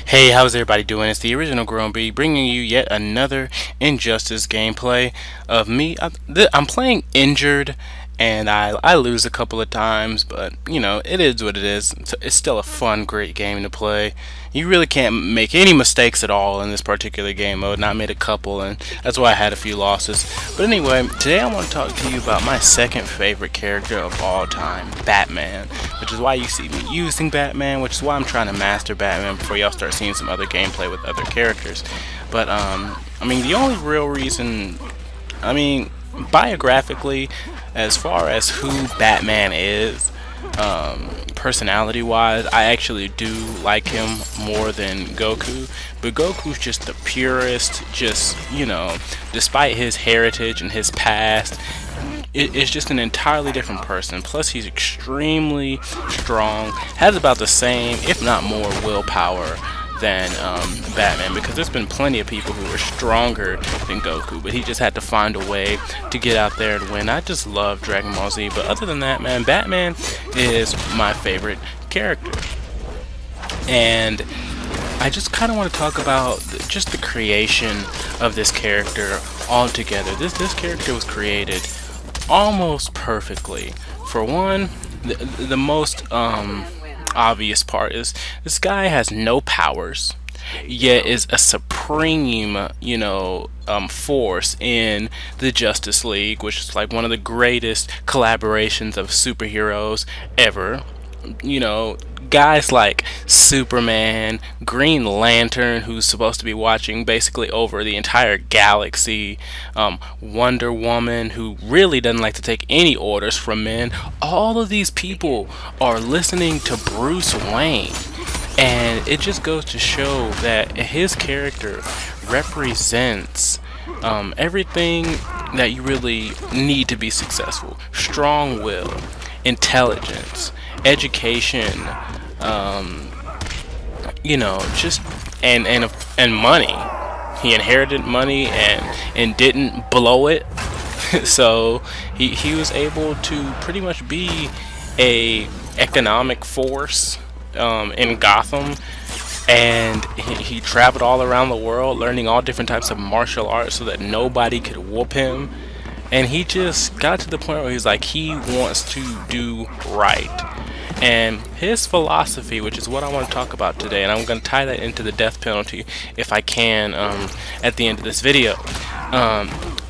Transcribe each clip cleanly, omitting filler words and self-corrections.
Hey, how's everybody doing? It's the original Grown B bringing you yet another Injustice gameplay of me. I'm playing injured and I lose a couple of times, but you know, it is what it is. It's still a fun, great game to play. You really can't make any mistakes at all in this particular game mode, and I made a couple, and that's why I had a few losses. But anyway, today I want to talk to you about my second favorite character of all time, Batman, which is why you see me using Batman, which is why I'm trying to master Batman before y'all start seeing some other gameplay with other characters. But I mean, the only real reason, biographically, as far as who Batman is, personality wise, I actually do like him more than Goku, but Goku's just the purest, just, you know, despite his heritage and his past, it's just an entirely different person. Plus he's extremely strong, has about the same, if not more, willpower than Batman, because there's been plenty of people who are stronger than Goku, but he just had to find a way to get out there and win. I just love Dragon Ball Z, but other than that, man, Batman is my favorite character. And I just kind of want to talk about just the creation of this character altogether. This character was created almost perfectly. For one, the most obvious part is this guy has no powers, yet is a supreme, you know, force in the Justice League, which is like one of the greatest collaborations of superheroes ever. You know, guys like Superman, Green Lantern, who's supposed to be watching basically over the entire galaxy, Wonder Woman, who really doesn't like to take any orders from men. All of these people are listening to Bruce Wayne, and it just goes to show that his character represents everything that you really need to be successful: strong will, intelligence, education, you know, just and money. He inherited money and didn't blow it. So he was able to pretty much be a economic force in Gotham, and he traveled all around the world learning all different types of martial arts so that nobody could whoop him. And he just got to the point where he's like, he wants to do right. And his philosophy, which is what I want to talk about today, and I'm going to tie that into the death penalty if I can at the end of this video.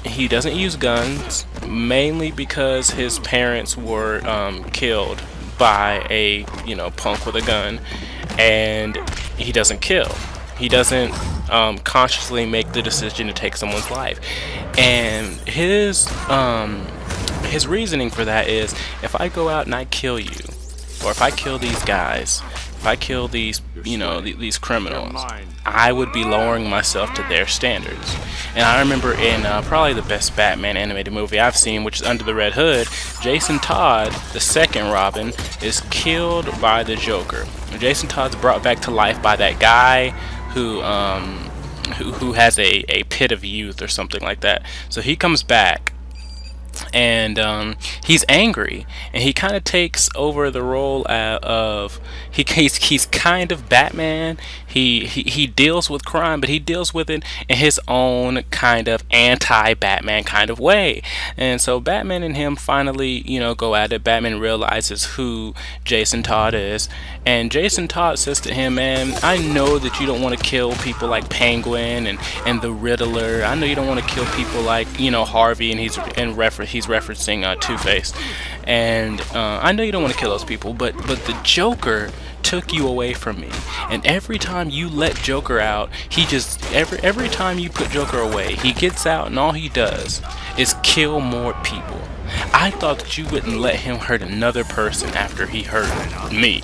He doesn't use guns, mainly because his parents were killed by a, you know, punk with a gun, and he doesn't kill. He doesn't consciously make the decision to take someone's life. And his reasoning for that is, if I go out and I kill you, or if I kill these guys, if I kill these, you know, these criminals, I would be lowering myself to their standards. And I remember in probably the best Batman animated movie I've seen, which is Under the Red Hood, Jason Todd, the second Robin, is killed by the Joker. And Jason Todd's brought back to life by that guy who has a pit of youth or something like that. So he comes back, and he's angry, and he kind of takes over the role of he's kind of Batman. He deals with crime, but he deals with it in his own kind of anti-Batman kind of way. And so Batman and him finally, you know, go at it. Batman realizes who Jason Todd is, and Jason Todd says to him, man, I know that you don't want to kill people like Penguin and the Riddler. I know you don't want to kill people like, you know, Harvey, and he's referencing Two-Face. And I know you don't want to kill those people, but the Joker took you away from me, and every time you let Joker out, he just every time you put Joker away, he gets out and all he does is kill more people. I thought that you wouldn't let him hurt another person after he hurt me.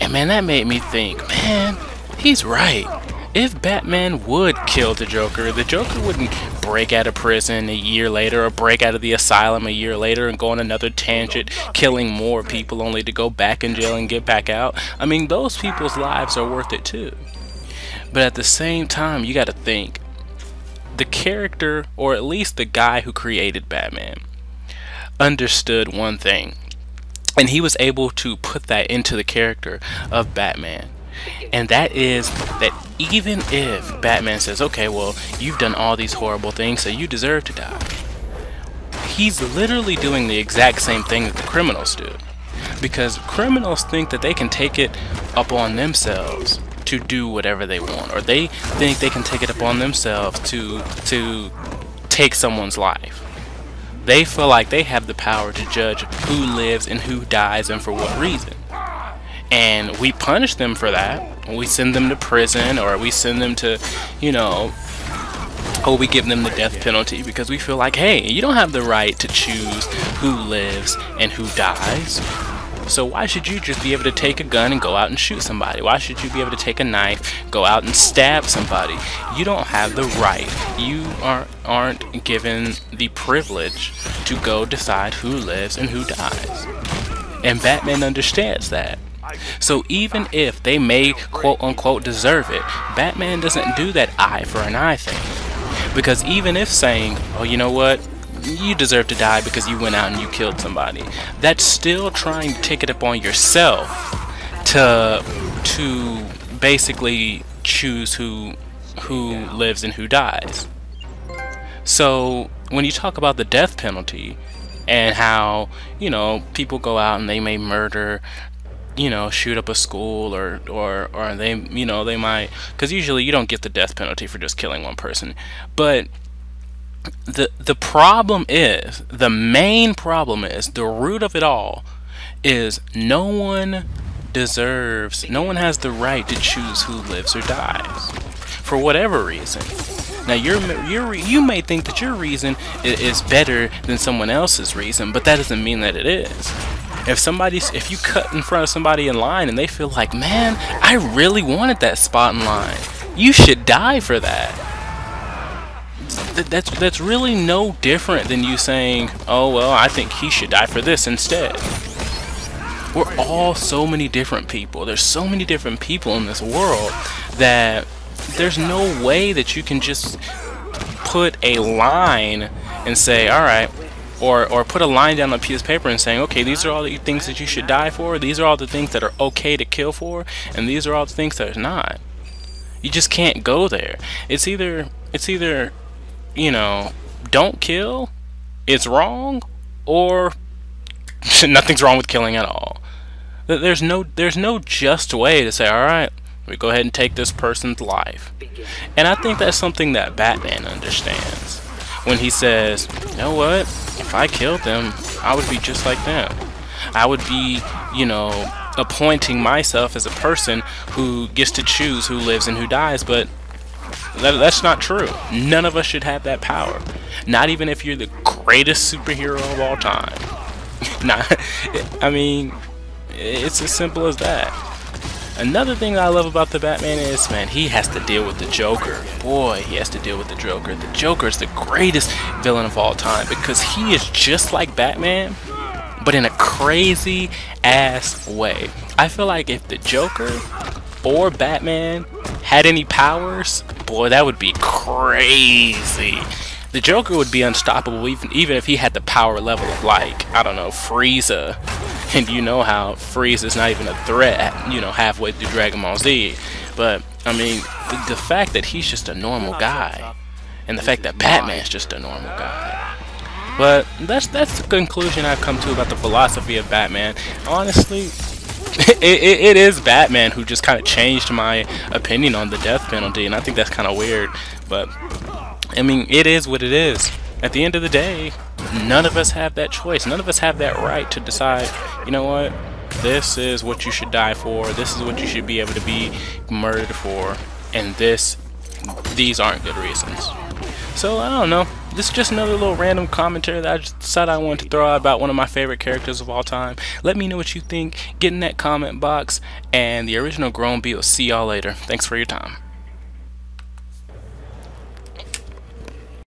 And man, that made me think, man, he's right. If Batman would kill the Joker wouldn't break out of prison a year later, or break out of the asylum a year later and go on another tangent, killing more people only to go back in jail and get back out. I mean, those people's lives are worth it too. But at the same time, you got to think, the character, or at least the guy who created Batman, understood one thing, and he was able to put that into the character of Batman. And that is that even if Batman says, okay, well, you've done all these horrible things, so you deserve to die, he's literally doing the exact same thing that the criminals do. Because criminals think that they can take it upon themselves to do whatever they want, or they think they can take it upon themselves to take someone's life. They feel like they have the power to judge who lives and who dies and for what reason. And we punish them for that. We send them to prison, or we send them to, you know, or we give them the death penalty because we feel like, hey, you don't have the right to choose who lives and who dies. So why should you just be able to take a gun and go out and shoot somebody? Why should you be able to take a knife, go out and stab somebody? You don't have the right. You aren't given the privilege to go decide who lives and who dies. And Batman understands that. So even if they may quote-unquote deserve it, Batman doesn't do that eye for an eye thing. Because even if saying, oh, you know what, you deserve to die because you went out and you killed somebody, that's still trying to take it upon yourself to basically choose who lives and who dies. So when you talk about the death penalty and how, you know, people go out and they may murder, you know, shoot up a school, or they, you know, they might, because usually you don't get the death penalty for just killing one person, but the problem is, the main problem is, the root of it all is no one has the right to choose who lives or dies for whatever reason. Now you may think that your reason is better than someone else's reason, but that doesn't mean that it is. If you cut in front of somebody in line and they feel like, man, I really wanted that spot in line, you should die for that. That's really no different than you saying, oh well, I think he should die for this instead. We're all so many different people. There's so many different people in this world that there's no way that you can just put a line and say, alright, or put a line down on a piece of paper and saying, okay, these are all the things that you should die for, these are all the things that are okay to kill for, and these are all the things that are not. You just can't go there. It's either you know, don't kill, it's wrong, or nothing's wrong with killing at all. There's no just way to say, alright, we go ahead and take this person's life. And I think that's something that Batman understands when he says, you know what, if I killed them, I would be just like them. I would be, you know, appointing myself as a person who gets to choose who lives and who dies, but that's not true. None of us should have that power. Not even if you're the greatest superhero of all time. I mean, it's as simple as that. Another thing that I love about the Batman is, man, he has to deal with the Joker. Boy, he has to deal with the Joker. The Joker is the greatest villain of all time because he is just like Batman, but in a crazy ass way. I feel like if the Joker or Batman had any powers, boy, that would be crazy. The Joker would be unstoppable even if he had the power level of, like, I don't know, Frieza. And you know how Frieza's not even a threat, you know, halfway through Dragon Ball Z. But, I mean, the fact that he's just a normal guy, and the fact that Batman's just a normal guy. But that's the conclusion I've come to about the philosophy of Batman. Honestly, it is Batman who just kind of changed my opinion on the death penalty, and I think that's kind of weird. But I mean, it is what it is. At the end of the day, none of us have that choice. None of us have that right to decide, you know what, this is what you should die for, this is what you should be able to be murdered for, and these aren't good reasons. So, I don't know. This is just another little random commentary that I just decided I wanted to throw out about one of my favorite characters of all time. Let me know what you think. Get in that comment box. And the original Grown B will see y'all later. Thanks for your time.